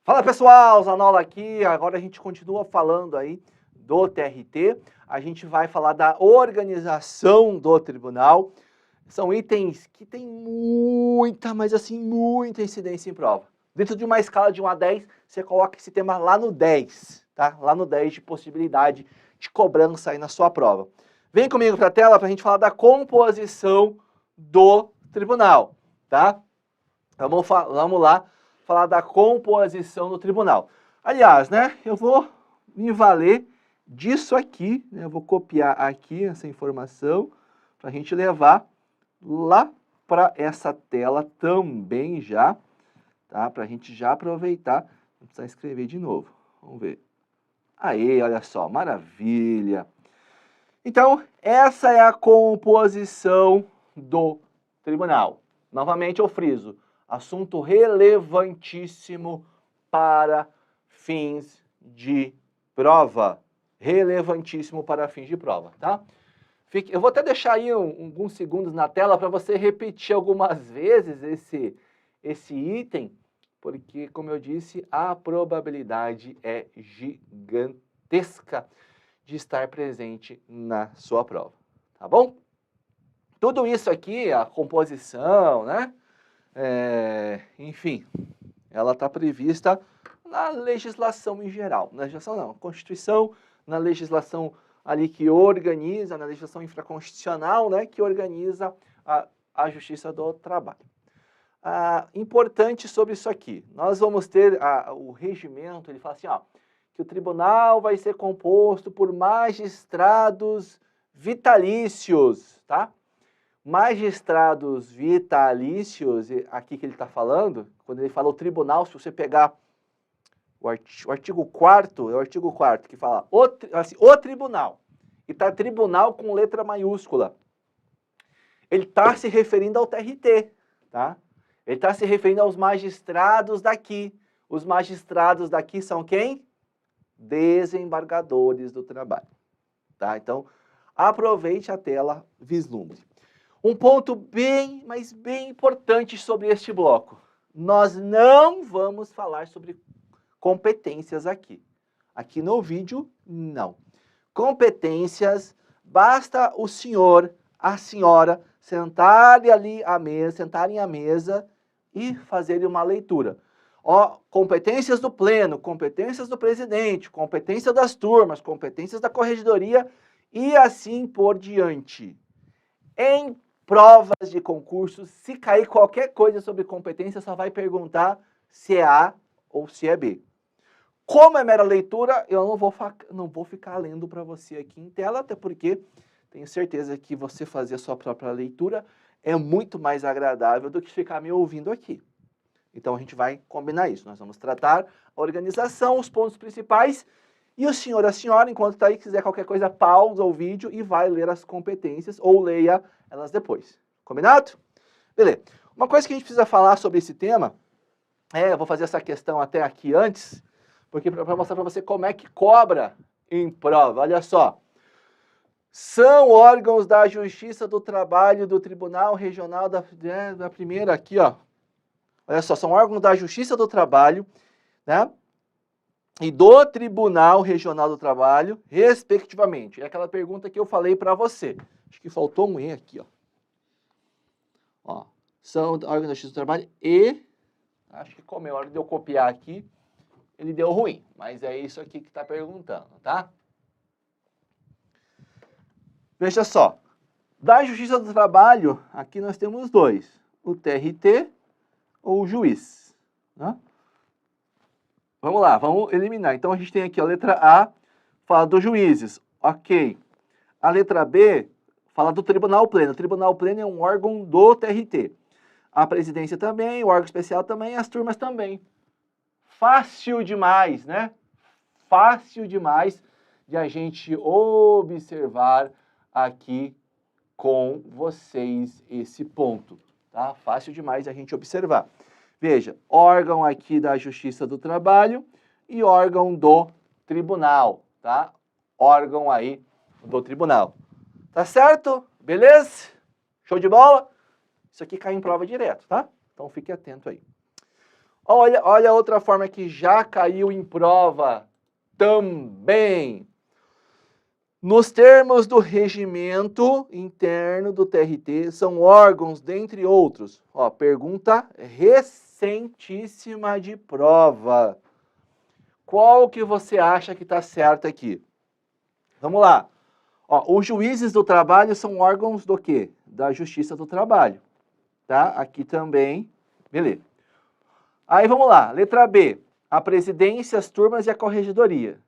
Fala pessoal, Zanola aqui. Agora a gente continua falando aí do TRT. A gente vai falar da organização do tribunal. São itens que tem muita, mas assim, muita incidência em prova. Dentro de uma escala de 1 a 10, você coloca esse tema lá no 10, tá? Lá no 10 de possibilidade de cobrança aí na sua prova. Vem comigo para a tela para a gente falar da composição do tribunal, tá? Vamos lá falar da composição do tribunal. Aliás, né, eu vou me valer disso aqui, né, eu vou copiar aqui essa informação para a gente levar lá para essa tela também já, tá? Para a gente já aproveitar, não precisa escrever de novo. Vamos ver. Aí, olha só, maravilha. Então, essa é a composição do tribunal. Novamente eu friso, assunto relevantíssimo para fins de prova. Relevantíssimo para fins de prova, tá? Eu vou até deixar aí alguns segundos na tela para você repetir algumas vezes esse item, porque, como eu disse, a probabilidade é gigantesca de estar presente na sua prova, tá bom? Tudo isso aqui, a composição, né? Enfim, ela está prevista na legislação em geral. Na legislação não, Constituição, na legislação ali que organiza, na legislação infraconstitucional, né? Que organiza a Justiça do Trabalho. Importante sobre isso aqui, nós vamos ter o regimento, ele fala assim, ó, que o tribunal vai ser composto por magistrados vitalícios, tá? Magistrados vitalícios, aqui que ele está falando, quando ele fala o tribunal, se você pegar o artigo 4º, é o artigo 4º que fala o tribunal, e está tribunal com letra maiúscula. Ele está se referindo ao TRT, tá? Ele está se referindo aos magistrados daqui. Os magistrados daqui são quem? Desembargadores do trabalho, tá? Então, aproveite a tela, vislumbre. Um ponto bem, mas bem importante sobre este bloco. Nós não vamos falar sobre competências aqui. Aqui no vídeo, não. Competências, basta o senhor, a senhora, sentarem à mesa e fazerem uma leitura. Ó, competências do pleno, competências do presidente, competência das turmas, competências da corregedoria e assim por diante. Em provas de concurso, se cair qualquer coisa sobre competência, só vai perguntar se é A ou se é B. Como é mera leitura, eu não vou ficar lendo para você aqui em tela, até porque tenho certeza que você fazer a sua própria leitura é muito mais agradável do que ficar me ouvindo aqui. Então, a gente vai combinar isso. Nós vamos tratar a organização, os pontos principais, e o senhor, a senhora, enquanto está aí, quiser qualquer coisa, pausa o vídeo e vai ler as competências, ou leia elas depois. Combinado? Beleza. Uma coisa que a gente precisa falar sobre esse tema, eu vou fazer essa questão até aqui antes, porque para mostrar para você como é que cobra em prova. Olha só. São órgãos da Justiça do Trabalho do Tribunal Regional da primeira aqui, ó. Olha só, são órgãos da Justiça do Trabalho, né? E do Tribunal Regional do Trabalho, respectivamente. É aquela pergunta que eu falei para você. Acho que faltou um E aqui, ó. São órgãos da Justiça do Trabalho e... Acho que como é hora de eu copiar aqui, ele deu ruim. Mas é isso aqui que está perguntando, tá? Veja só. Da Justiça do Trabalho, aqui nós temos dois. O TRT ou o juiz, né? Vamos lá, vamos eliminar. Então, a gente tem aqui a letra A, fala dos juízes, ok. A letra B, fala do Tribunal Pleno. O Tribunal Pleno é um órgão do TRT. A presidência também, o órgão especial também, as turmas também. Fácil demais, né? Fácil demais de a gente observar aqui com vocês esse ponto, tá? Fácil demais a gente observar. Veja, órgão aqui da Justiça do Trabalho e órgão do tribunal, tá? Órgão aí do tribunal. Tá certo? Beleza? Show de bola? Isso aqui cai em prova direto, tá? Então fique atento aí. Olha outra forma que já caiu em prova também. Nos termos do regimento interno do TRT, são órgãos, dentre outros. Ó, pergunta recentíssima de prova. Qual que você acha que está certo aqui? Vamos lá. Ó, os juízes do trabalho são órgãos do quê? Da Justiça do Trabalho. Tá? Aqui também. Beleza. Aí vamos lá. Letra B. A presidência, as turmas e a corregedoria.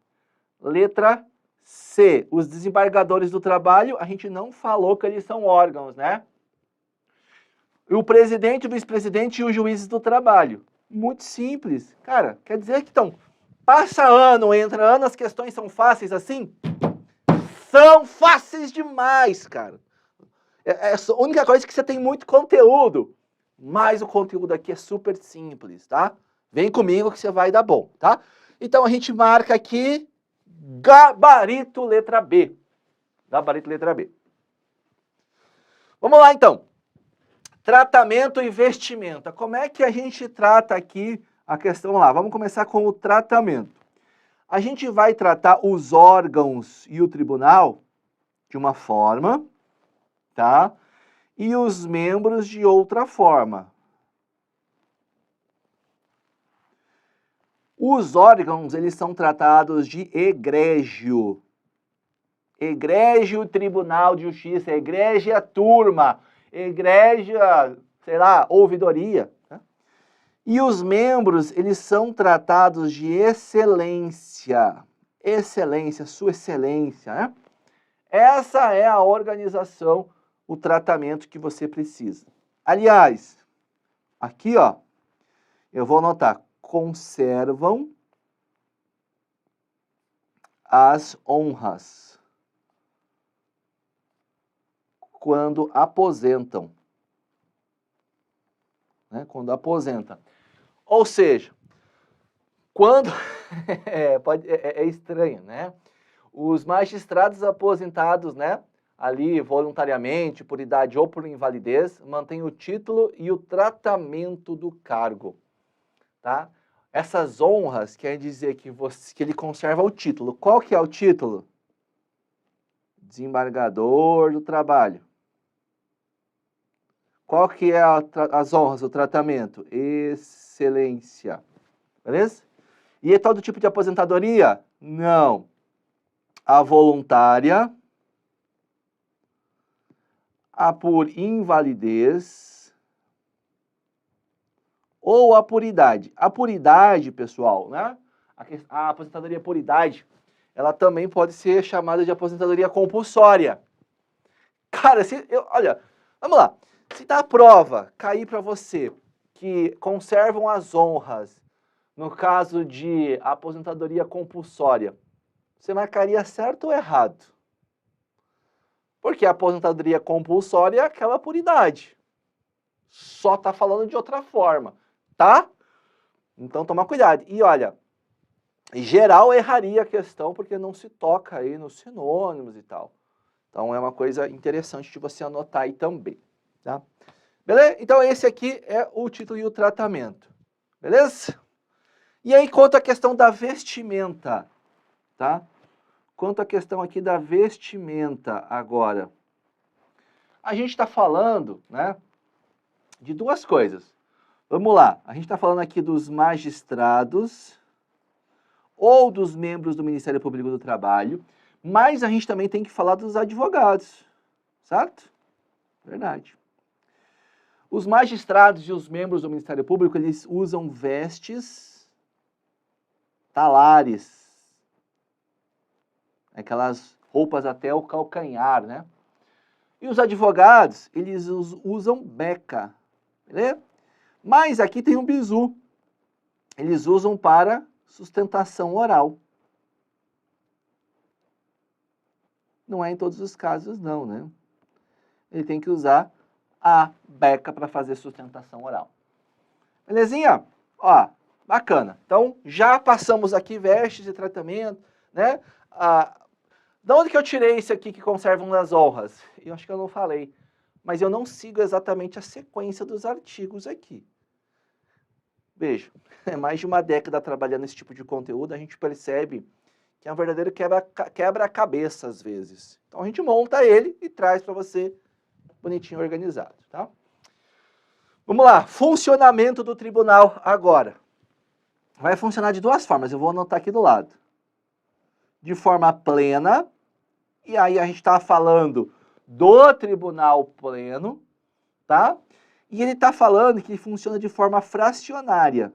Letra C. Os desembargadores do trabalho. A gente não falou que eles são órgãos, né? E o presidente, o vice-presidente e os juízes do trabalho. Muito simples. Cara, quer dizer que então, passa ano, entra ano, as questões são fáceis assim? São fáceis demais, cara. É a única coisa que você tem muito conteúdo. Mas o conteúdo aqui é super simples, tá? Vem comigo que você vai dar bom, tá? Então a gente marca aqui gabarito letra B. Gabarito letra B. Vamos lá então. Tratamento e vestimenta. Como é que a gente trata aqui a questão lá? Vamos começar com o tratamento. A gente vai tratar os órgãos e o tribunal de uma forma, tá? E os membros de outra forma. Os órgãos, eles são tratados de egrégio. Egrégio Tribunal de Justiça, egrégia turma, egrégia, sei lá, ouvidoria. Tá? E os membros, eles são tratados de excelência. Excelência, sua excelência, né? Essa é a organização, o tratamento que você precisa. Aliás, aqui, ó, eu vou anotar, conservam as honras quando aposentam. Né? Quando aposenta. Ou seja, quando... é estranho, né? Os magistrados aposentados, né? Ali voluntariamente, por idade ou por invalidez, mantêm o título e o tratamento do cargo. Tá? Essas honras quer dizer que ele conserva o título. Qual que é o título? Desembargador do trabalho. Qual que é as honras, o tratamento? Excelência. Beleza? E é todo tipo de aposentadoria? Não. A voluntária, a por invalidez ou a por idade. A por idade, pessoal, né? A aposentadoria por idade, ela também pode ser chamada de aposentadoria compulsória. Cara, olha, vamos lá. Se dá a prova cair para você que conservam as honras no caso de aposentadoria compulsória, você marcaria certo ou errado? Porque a aposentadoria compulsória é aquela por idade. Só tá falando de outra forma, tá? Então toma cuidado. E olha, em geral erraria a questão porque não se toca aí nos sinônimos e tal. Então é uma coisa interessante de você anotar aí também, tá? Beleza? Então esse aqui é o título e o tratamento. Beleza? E aí quanto à questão da vestimenta, tá? Quanto à questão aqui da vestimenta agora. A gente está falando, né, de duas coisas. Vamos lá, a gente está falando aqui dos magistrados ou dos membros do Ministério Público do Trabalho, mas a gente também tem que falar dos advogados, certo? Verdade. Os magistrados e os membros do Ministério Público, eles usam vestes talares, aquelas roupas até o calcanhar, né? E os advogados, eles usam beca, beleza? Mas aqui tem um bizu. Eles usam para sustentação oral. Não é em todos os casos, não, né? Ele tem que usar a beca para fazer sustentação oral. Belezinha? Ó, bacana. Então, já passamos aqui vestes e tratamento, né? De onde que eu tirei isso aqui que conservam as honras? Eu acho que eu não falei. Mas eu não sigo exatamente a sequência dos artigos aqui. Veja, é mais de uma década trabalhando esse tipo de conteúdo, a gente percebe que é um verdadeiro quebra-cabeça às vezes. Então a gente monta ele e traz para você bonitinho organizado, tá? Vamos lá, funcionamento do tribunal agora. Vai funcionar de duas formas, eu vou anotar aqui do lado. De forma plena, e aí a gente está falando do tribunal pleno, tá? E ele está falando que funciona de forma fracionária.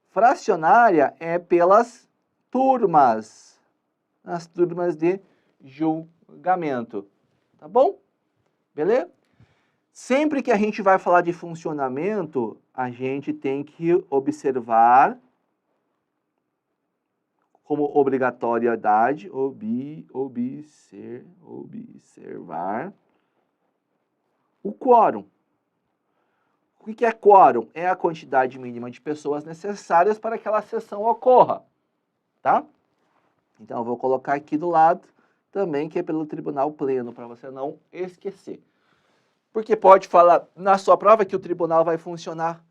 Fracionária é pelas turmas, as turmas de julgamento, tá bom? Beleza? Sempre que a gente vai falar de funcionamento, a gente tem que observar como obrigatoriedade, observar o quórum. O que é quórum? É a quantidade mínima de pessoas necessárias para que aquela sessão ocorra, tá? Então, eu vou colocar aqui do lado também que é pelo tribunal pleno, para você não esquecer. Porque pode falar na sua prova que o tribunal vai funcionar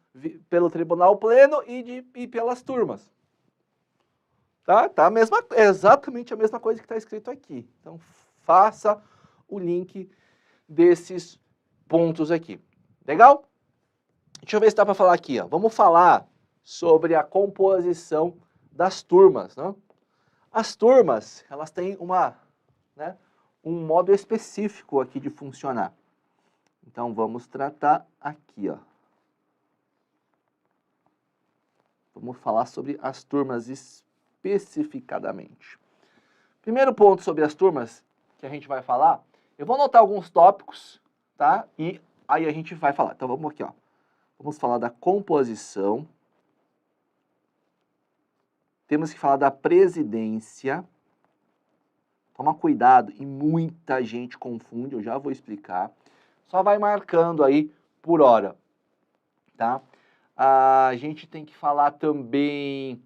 pelo tribunal pleno e pelas turmas. Tá? É exatamente a mesma coisa que está escrito aqui. Então, faça o link desses pontos aqui. Legal? Deixa eu ver se dá para falar aqui. Ó. Vamos falar sobre a composição das turmas. Né? As turmas, elas têm um modo específico aqui de funcionar. Então, vamos tratar aqui. Ó. Vamos falar sobre as turmas especificadamente. Primeiro ponto sobre as turmas que a gente vai falar, eu vou anotar alguns tópicos, tá? E aí a gente vai falar. Então vamos aqui, ó. Vamos falar da composição. Temos que falar da presidência. Toma cuidado, e muita gente confunde, eu já vou explicar. Só vai marcando aí por hora, tá? A gente tem que falar também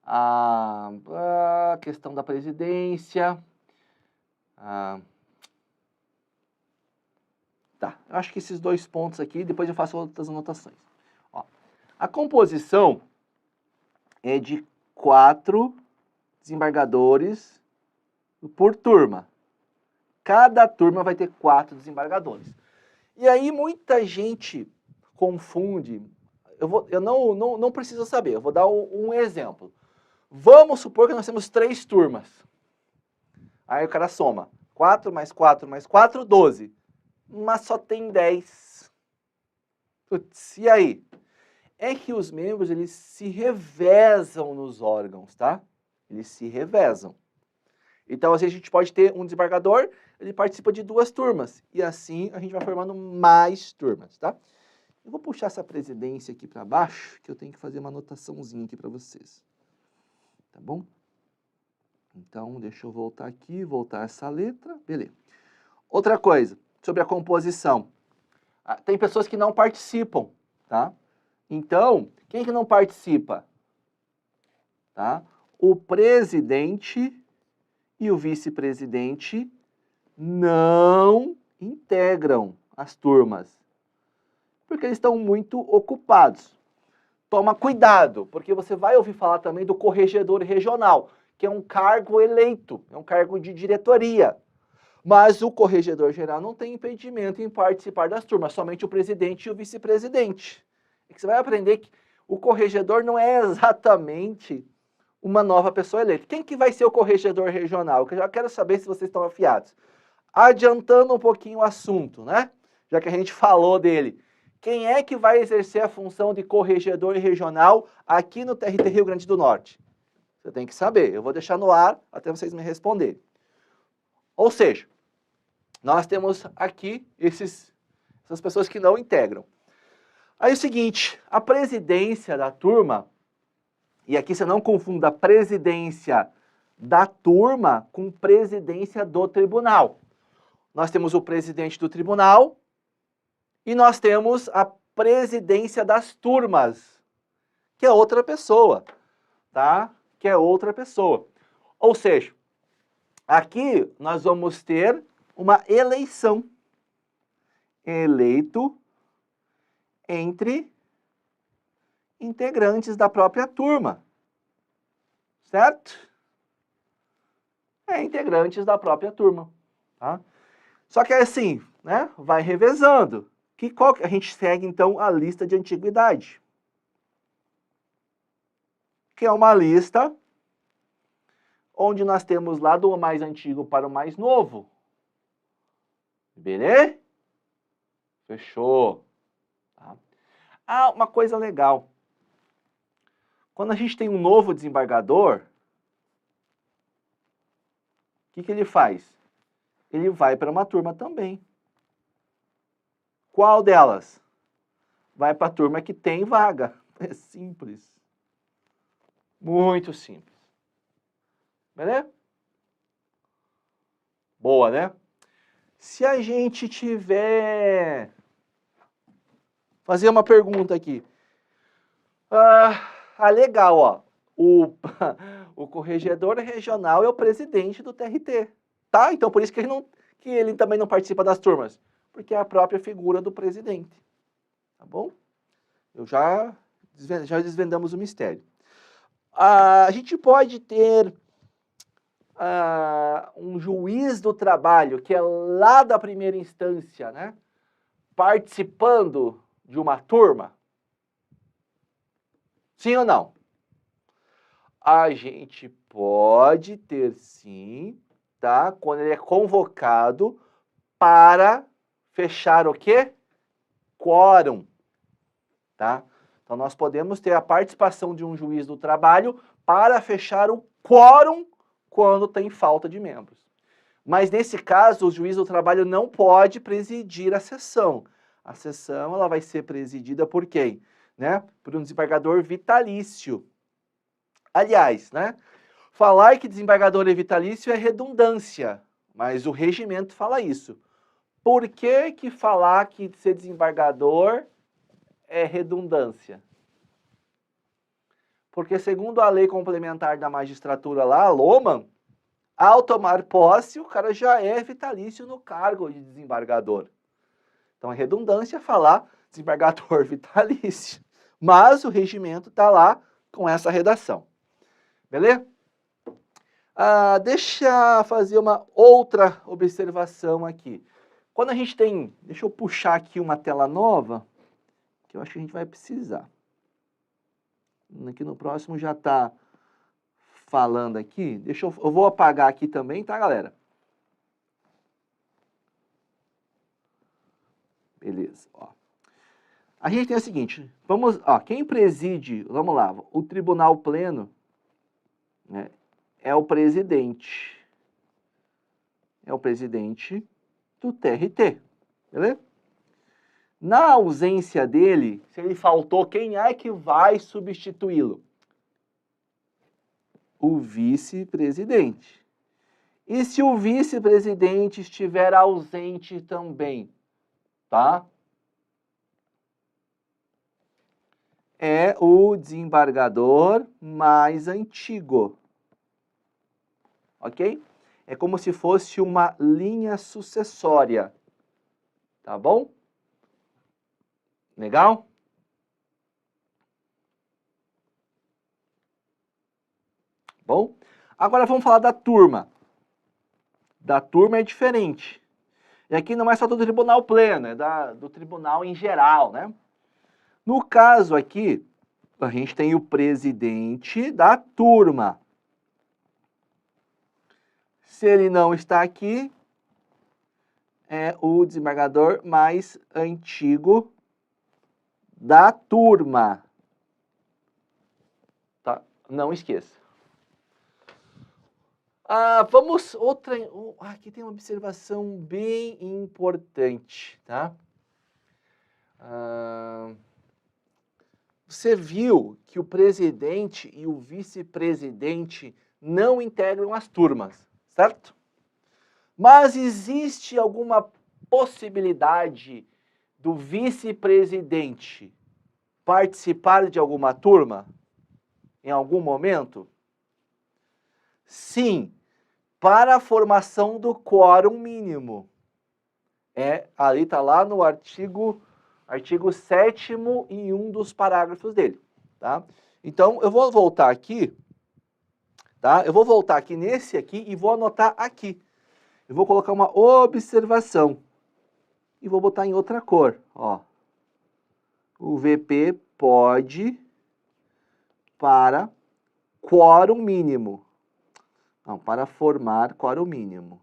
a questão da presidência. Tá, eu acho que esses dois pontos aqui, depois eu faço outras anotações. Ó, a composição é de 4 desembargadores por turma. Cada turma vai ter 4 desembargadores. E aí muita gente confunde. Eu não preciso saber, eu vou dar um exemplo. Vamos supor que nós temos 3 turmas. Aí o cara soma. 4 mais 4 mais 4, 12. Mas só tem 10. Putz, e aí? É que os membros, eles se revezam nos órgãos, tá? Eles se revezam. Então, assim, a gente pode ter um desembargador, ele participa de 2 turmas. E assim, a gente vai formando mais turmas, tá? Eu vou puxar essa presidência aqui para baixo, que eu tenho que fazer uma anotaçãozinha aqui para vocês. Tá bom? Então, deixa eu voltar aqui, voltar essa letra. Beleza. Outra coisa, sobre a composição. Tem pessoas que não participam, tá? Então, quem que não participa? Tá? O presidente e o vice-presidente não integram as turmas, porque eles estão muito ocupados. Toma cuidado, porque você vai ouvir falar também do corregedor regional, que é um cargo eleito, é um cargo de diretoria. Mas o corregedor geral não tem impedimento em participar das turmas, somente o presidente e o vice-presidente. É que você vai aprender que o corregedor não é exatamente uma nova pessoa eleita. Quem que vai ser o corregedor regional? Eu já quero saber se vocês estão afiados. Adiantando um pouquinho o assunto, né? Já que a gente falou dele. Quem é que vai exercer a função de corregedor regional aqui no TRT Rio Grande do Norte? Você tem que saber. Eu vou deixar no ar até vocês me responderem. Ou seja, nós temos aqui essas pessoas que não integram. Aí é o seguinte, a presidência da turma, e aqui você não confunda a presidência da turma com presidência do tribunal. Nós temos o presidente do tribunal e nós temos a presidência das turmas, que é outra pessoa, tá? Que é outra pessoa. Ou seja, aqui nós vamos ter uma eleição. Eleito entre integrantes da própria turma, certo? Integrantes da própria turma, tá? Só que assim, né, vai revezando. A gente segue, então, a lista de antiguidade, que é uma lista onde nós temos lá do mais antigo para o mais novo. Beleza? Fechou. Tá? Ah, uma coisa legal. Quando a gente tem um novo desembargador, o que ele faz? Ele vai para uma turma também. Qual delas? Vai para a turma que tem vaga. É simples. Muito simples. Beleza? Boa, né? Se a gente tiver... Fazer uma pergunta aqui. Legal, ó. O corregedor regional é o presidente do TRT. Tá? Então, por isso que ele também não participa das turmas. Porque é a própria figura do presidente. Tá bom? Já desvendamos o mistério. A gente pode ter um juiz do trabalho, que é lá da primeira instância, né? Participando de uma turma? Sim ou não? A gente pode ter sim, tá? Quando ele é convocado para fechar o quê? Quórum, tá? Então nós podemos ter a participação de um juiz do trabalho para fechar o quórum quando tem falta de membros. Mas nesse caso, o juiz do trabalho não pode presidir a sessão. A sessão ela vai ser presidida por quem? Né? Por um desembargador vitalício. Aliás, né? Falar que desembargador é vitalício é redundância, mas o regimento fala isso. Por que falar que ser desembargador é redundância? Porque segundo a lei complementar da magistratura lá, a Loman, ao tomar posse, o cara já é vitalício no cargo de desembargador. Então é redundância falar desembargador vitalício. Mas o regimento está lá com essa redação. Beleza? Deixa eu fazer uma outra observação aqui. Quando a gente tem... Deixa eu puxar aqui uma tela nova, que eu acho que a gente vai precisar. Aqui no próximo já está falando aqui. Eu vou apagar aqui também, tá, galera? Beleza, ó. A gente tem o seguinte, quem preside, vamos lá, o Tribunal Pleno, né, é o presidente. É o presidente do TRT, beleza? Na ausência dele, se ele faltou, quem é que vai substituí-lo? O vice-presidente. E se o vice-presidente estiver ausente também, tá? É o desembargador mais antigo. Ok? É como se fosse uma linha sucessória. Tá bom? Legal? Bom, agora vamos falar da turma. Da turma é diferente. E aqui não é só do tribunal pleno, é do tribunal em geral, né? No caso aqui, a gente tem o presidente da turma. Se ele não está aqui, é o desembargador mais antigo da turma. Tá? Não esqueça. Aqui tem uma observação bem importante, tá? Você viu que o presidente e o vice-presidente não integram as turmas, certo? Mas existe alguma possibilidade do vice-presidente participar de alguma turma em algum momento? Sim, para a formação do quórum mínimo. Ali está lá no artigo Artigo 7º em um dos parágrafos dele, tá? Então, eu vou voltar aqui, tá? Eu vou voltar aqui nesse aqui e vou anotar aqui. Eu vou colocar uma observação e vou botar em outra cor, ó. O VP pode para quórum mínimo. Não, para formar quórum mínimo.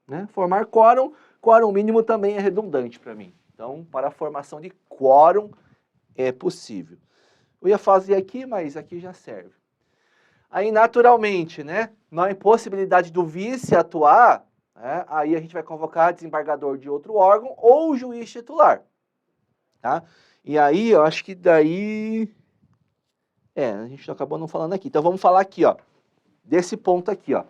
Né? Formar quórum mínimo também é redundante para mim. Então, para a formação de quórum é possível. Eu ia fazer aqui, mas aqui já serve. Aí, naturalmente, né, na impossibilidade do vice atuar, né, aí a gente vai convocar desembargador de outro órgão ou o juiz titular. Tá? E aí, eu acho que daí... a gente acabou não falando aqui. Então, vamos falar aqui, ó, desse ponto aqui, ó.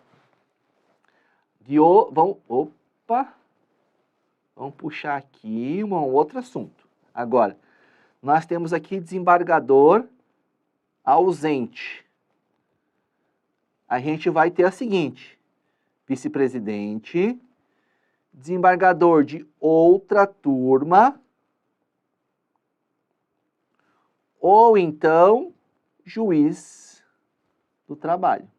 Vamos puxar aqui um outro assunto. Agora, nós temos aqui desembargador ausente. A gente vai ter a seguinte: vice-presidente, desembargador de outra turma, ou então juiz do trabalho.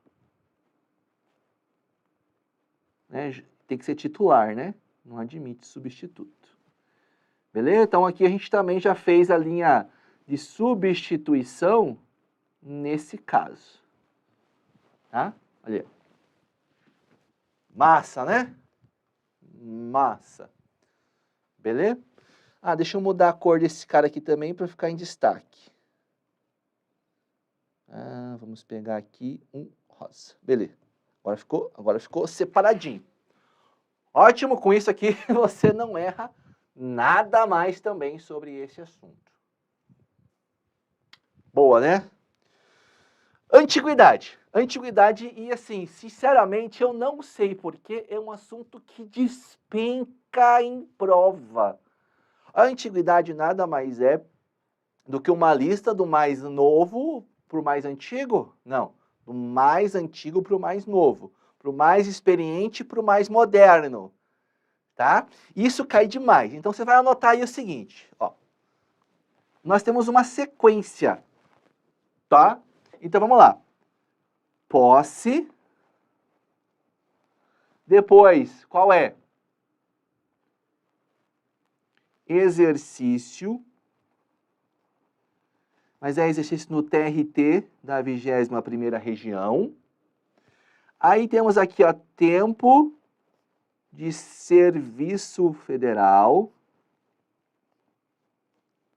Né? Tem que ser titular, né? Não admite substituto. Beleza? Então aqui a gente também já fez a linha de substituição nesse caso. Tá? Olha. Massa, né? Massa. Beleza? Ah, deixa eu mudar a cor desse cara aqui também para ficar em destaque. Ah, vamos pegar aqui um rosa. Beleza. Agora ficou separadinho. Ótimo, com isso aqui você não erra nada mais também sobre esse assunto. Boa, né? Antiguidade. Antiguidade, e assim, sinceramente, eu não sei porquê, é um assunto que despenca em prova. A antiguidade nada mais é do que uma lista do mais novo para o mais antigo? Não, do mais antigo para o mais novo, para o mais experiente para o mais moderno, tá? Isso cai demais. Então você vai anotar aí o seguinte, ó. Nós temos uma sequência, tá? Então vamos lá. Posse. Depois, qual é? Exercício. Mas é exercício no TRT da 21ª região. Aí temos aqui, ó, tempo de serviço federal.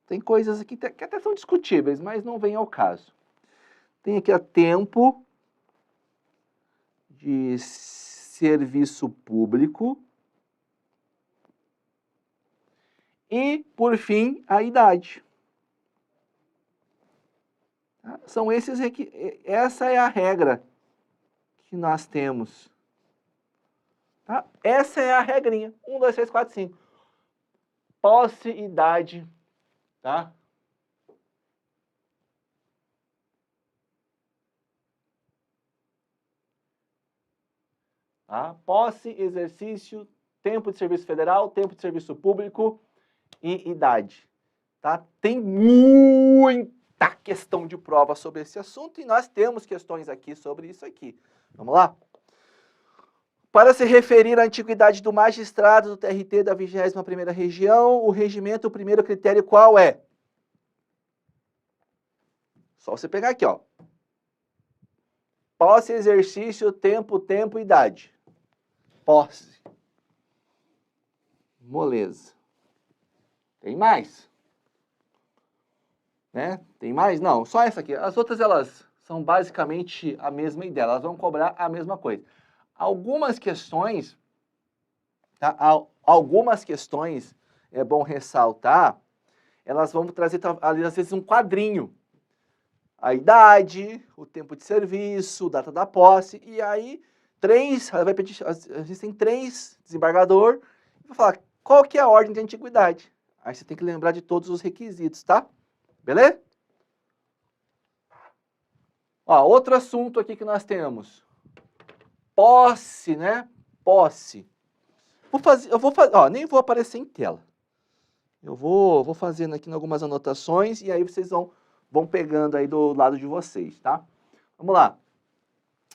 Tem coisas aqui que até são discutíveis, mas não vem ao caso. Tem aqui, ó, tempo de serviço público. E, por fim, a idade. São esses essa é a regra que nós temos. Tá? Essa é a regrinha. 1, 2, 3, 4, 5. Posse, idade, tá? Tá? Posse, exercício, tempo de serviço federal, tempo de serviço público e idade. Tá? Tem muita questão de prova sobre esse assunto e nós temos questões aqui sobre isso aqui. Vamos lá? Para se referir à antiguidade do magistrado do TRT da 21ª região, o regimento, o primeiro critério qual é? Só você pegar aqui, ó. Posse, exercício, tempo, idade. Posse. Moleza. Tem mais? Né? Tem mais? Não, só essa aqui. As outras, elas são basicamente a mesma ideia. Elas vão cobrar a mesma coisa. Algumas questões, tá? Algumas questões, é bom ressaltar, elas vão trazer, às vezes, um quadrinho. A idade, o tempo de serviço, data da posse, e aí, vai pedir, existem 3 desembargador, e vai falar, qual que é a ordem de antiguidade? Aí você tem que lembrar de todos os requisitos, tá? Beleza? Ó, outro assunto aqui que nós temos. posse, né? Posse. Nem vou aparecer em tela. Eu vou fazendo aqui algumas anotações e aí vocês vão pegando aí do lado de vocês, tá? Vamos lá.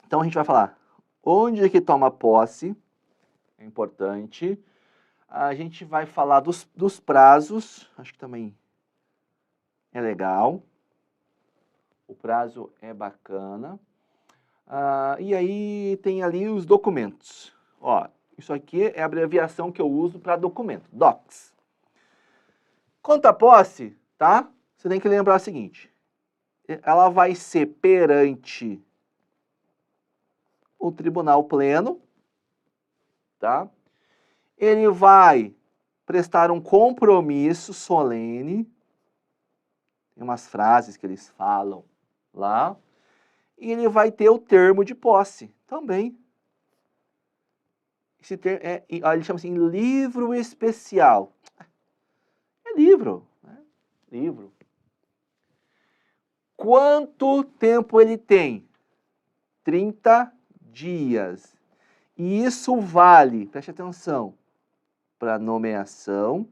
Então a gente vai falar onde é que toma posse, é importante. A gente vai falar dos prazos, acho que também é legal. O prazo é bacana. E aí tem ali os documentos. Ó, isso aqui é a abreviação que eu uso para documento, docs. Quanto à posse, tá? Você tem que lembrar o seguinte. Ela vai ser perante o tribunal pleno, tá? Ele vai prestar um compromisso solene, tem umas frases que eles falam lá, e ele vai ter o termo de posse também. Esse termo ele chama assim livro especial. É livro, né? Livro. Quanto tempo ele tem? 30 dias. E isso vale, preste atenção, para nomeação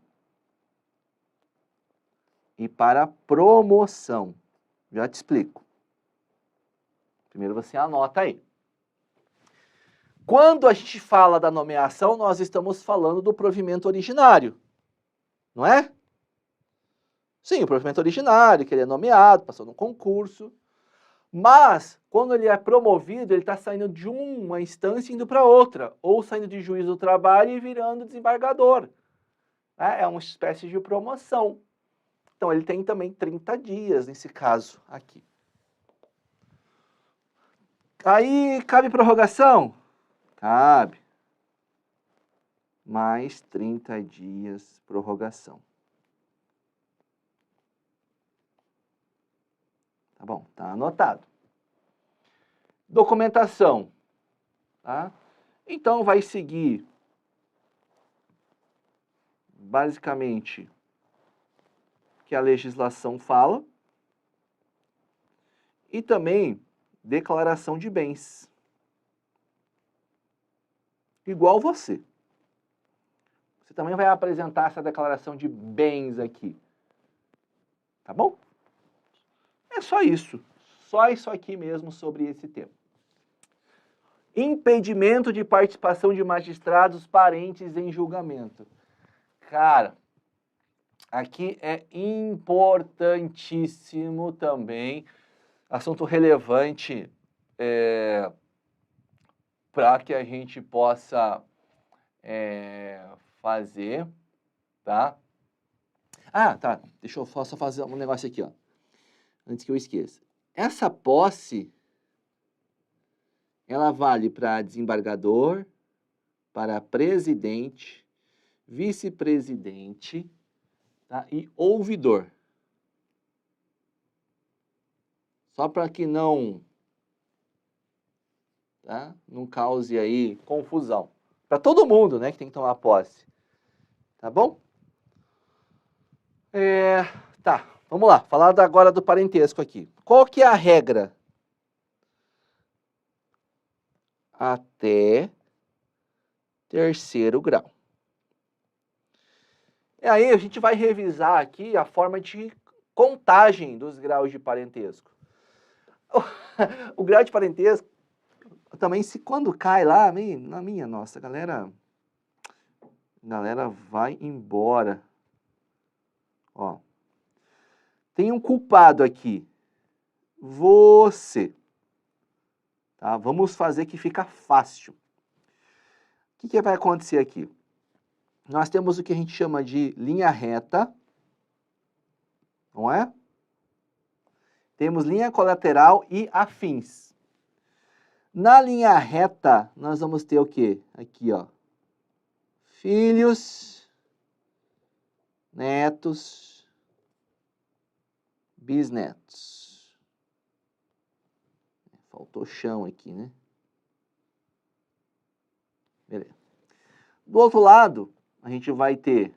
e para promoção. Já te explico. Primeiro você anota aí. Quando a gente fala da nomeação, nós estamos falando do provimento originário, não é? Sim, o provimento originário, que ele é nomeado, passou no concurso. Mas, quando ele é promovido, ele está saindo de uma instância e indo para outra, ou saindo de juiz do trabalho e virando desembargador. É uma espécie de promoção. Então, ele tem também 30 dias nesse caso aqui. Aí, cabe prorrogação? Cabe. Mais 30 dias prorrogação. Tá bom? Tá anotado. Documentação. Tá? Então, vai seguir basicamente que a legislação fala e também declaração de bens. Igual você. Você também vai apresentar essa declaração de bens aqui. Tá bom? É só isso. Só isso aqui mesmo sobre esse tema. Impedimento de participação de magistrados parentes em julgamento. Cara, aqui é importantíssimo também, assunto relevante para que a gente possa fazer, tá? Tá. Deixa eu só fazer um negócio aqui, ó. Antes que eu esqueça. Essa posse, ela vale para desembargador, para presidente, vice-presidente, tá? E ouvidor. Só para que não cause aí confusão. Para todo mundo, né, que tem que tomar posse. Tá bom? Tá, vamos lá. Falar agora do parentesco aqui. Qual que é a regra? Até terceiro grau. E aí a gente vai revisar aqui a forma de contagem dos graus de parentesco. O grau de parentesco também, quando cai lá, na minha nossa, galera vai embora. Ó, tem um culpado aqui, você. Tá? Vamos fazer que fica fácil. O que vai acontecer aqui? Nós temos o que a gente chama de linha reta, não é? Temos linha colateral e afins. Na linha reta, nós vamos ter o quê? Aqui, ó. Filhos, netos, bisnetos. Faltou chão aqui, né? Beleza. Do outro lado, a gente vai ter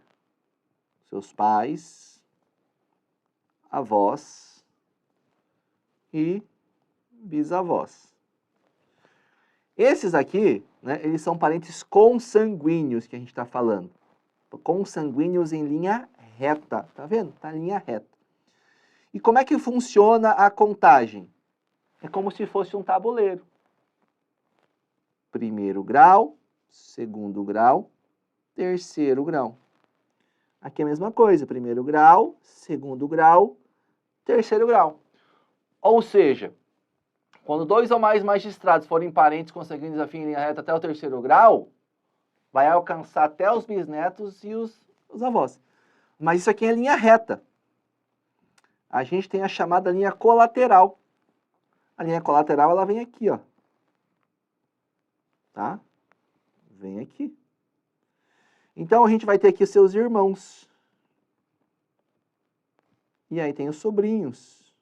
seus pais, avós e bisavós. Esses aqui, né, eles são parentes consanguíneos que a gente está falando. Consanguíneos em linha reta, tá vendo? Tá em linha reta. E como é que funciona a contagem? É como se fosse um tabuleiro. Primeiro grau, segundo grau, terceiro grau. Aqui é a mesma coisa, primeiro grau, segundo grau, terceiro grau. Ou seja, quando 2 ou mais magistrados forem parentes consanguíneos afins em linha reta até o terceiro grau, vai alcançar até os bisnetos e os avós. Mas isso aqui é linha reta. A gente tem a chamada linha colateral. A linha colateral, ela vem aqui, ó. Tá? Vem aqui. Então, a gente vai ter aqui os seus irmãos. E aí tem os sobrinhos.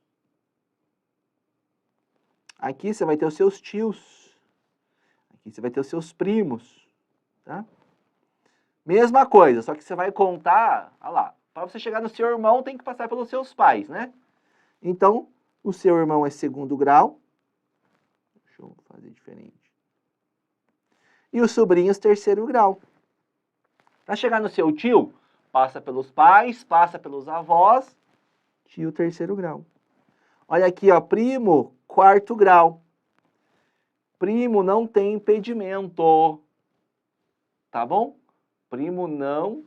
Aqui você vai ter os seus tios. Aqui você vai ter os seus primos. Tá? Mesma coisa, só que você vai contar... Olha lá, para você chegar no seu irmão, tem que passar pelos seus pais, né? Então, o seu irmão é segundo grau. Deixa eu fazer diferente. E os sobrinhos, terceiro grau. Para chegar no seu tio, passa pelos pais, passa pelos avós, tio, terceiro grau. Olha aqui, ó, primo, quarto grau. Primo não tem impedimento. Tá bom? Primo não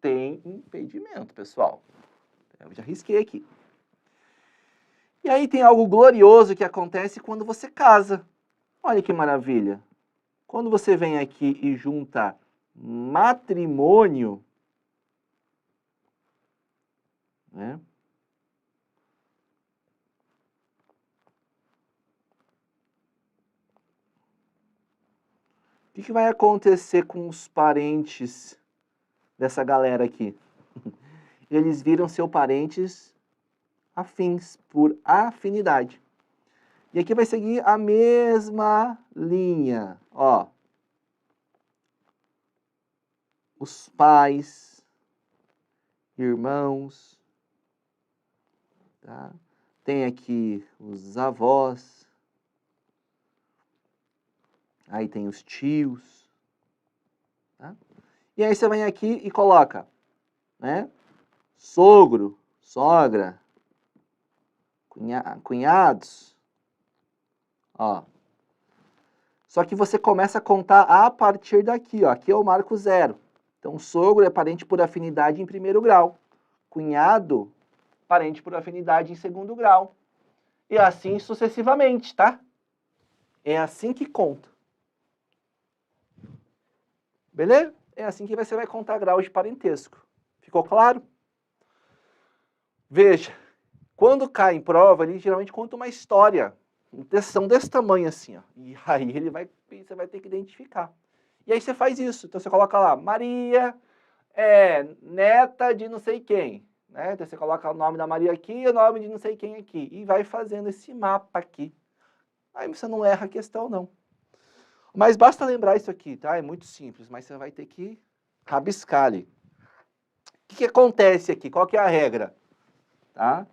tem impedimento, pessoal. Eu já risquei aqui. E aí tem algo glorioso que acontece quando você casa. Olha que maravilha. Quando você vem aqui e junta matrimônio, né? O que vai acontecer com os parentes dessa galera aqui? Eles viram seus parentes afins, por afinidade. E aqui vai seguir a mesma linha, ó. Os pais, irmãos, tá? Tem aqui os avós, aí tem os tios, tá? E aí você vem aqui e coloca, né? Sogro, sogra, cunhados, ó. Só que você começa a contar a partir daqui, ó. Aqui é o marco 0. Então, sogro é parente por afinidade em primeiro grau. Cunhado, parente por afinidade em segundo grau. E assim sucessivamente, tá? É assim que conta. Beleza? É assim que você vai contar graus de parentesco. Ficou claro? Veja, quando cai em prova, ele geralmente conta uma história. São desse tamanho assim, ó. E aí você vai ter que identificar. E aí você faz isso. Então você coloca lá, Maria é neta de não sei quem. Né? Então você coloca o nome da Maria aqui e o nome de não sei quem aqui. E vai fazendo esse mapa aqui. Aí você não erra a questão, não. Mas basta lembrar isso aqui, tá? É muito simples, mas você vai ter que rabiscar ali. O que acontece aqui? Qual que é a regra? Tá?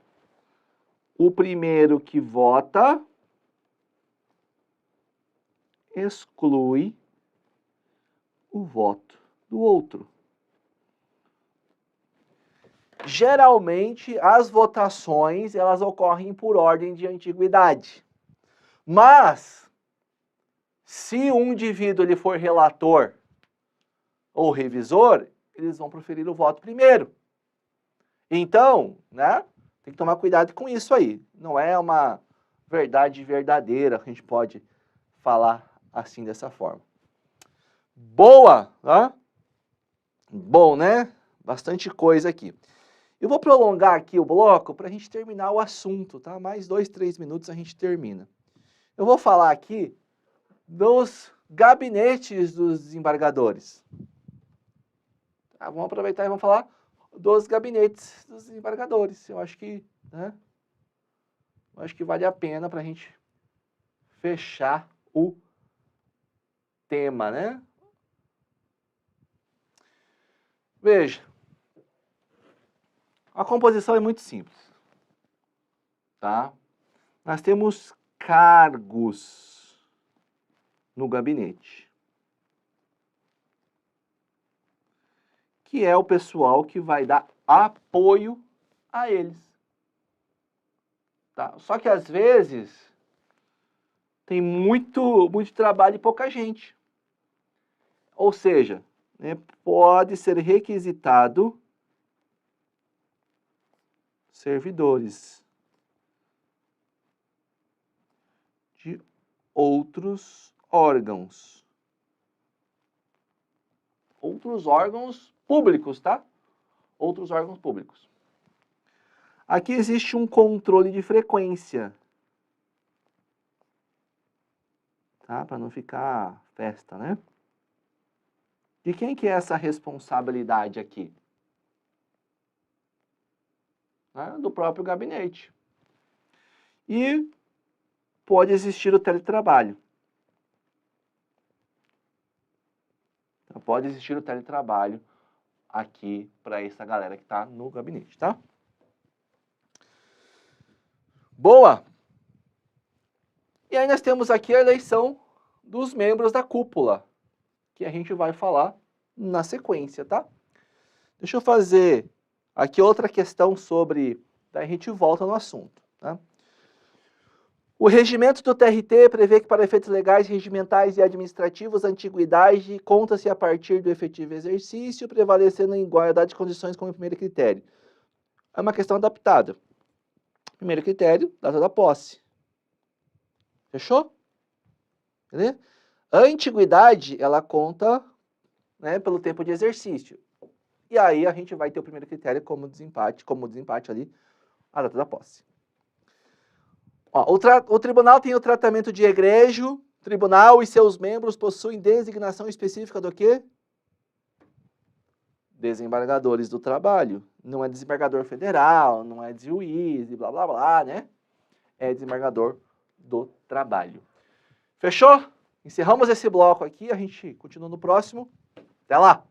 O primeiro que vota exclui o voto do outro. Geralmente, as votações, elas ocorrem por ordem de antiguidade. Mas, se um indivíduo ele for relator ou revisor, eles vão proferir o voto primeiro. Então, né, tem que tomar cuidado com isso aí. Não é uma verdade verdadeira, a gente pode falar assim dessa forma. Boa, né? Bom, né? Bastante coisa aqui. Eu vou prolongar aqui o bloco para a gente terminar o assunto, tá? Mais 2, 3 minutos a gente termina. Eu vou falar aqui dos gabinetes dos desembargadores. Tá, vamos aproveitar e vamos falar dos gabinetes dos desembargadores. Eu acho que, né? Eu acho que vale a pena para a gente fechar o tema, né? Veja, a composição é muito simples, tá? Nós temos cargos. no gabinete. Que é o pessoal que vai dar apoio a eles. Tá? Só que às vezes tem muito trabalho e pouca gente. Ou seja, né, pode ser requisitado servidores de outros órgãos. Outros órgãos públicos, tá? Outros órgãos públicos. Aqui existe um controle de frequência. Tá? Para não ficar festa, né? De quem que é essa responsabilidade aqui? Do próprio gabinete. E pode existir o teletrabalho. Então, pode existir o teletrabalho aqui para essa galera que está no gabinete, tá? Boa! E aí nós temos aqui a eleição dos membros da cúpula, que a gente vai falar na sequência, tá? Deixa eu fazer aqui outra questão sobre... Daí a gente volta no assunto, tá? O regimento do TRT prevê que para efeitos legais, regimentais e administrativos, a antiguidade conta-se a partir do efetivo exercício, prevalecendo em igualdade de condições como primeiro critério. É uma questão adaptada. Primeiro critério, data da posse. Fechou? Beleza? A antiguidade, ela conta, né, pelo tempo de exercício. E aí a gente vai ter o primeiro critério como desempate ali, a data da posse. Ó, o tribunal tem o tratamento de egrégio. O tribunal e seus membros possuem designação específica do quê? Desembargadores do trabalho. Não é desembargador federal, não é juiz e blá blá blá, né? É desembargador do trabalho. Fechou? Encerramos esse bloco aqui, a gente continua no próximo. Até lá!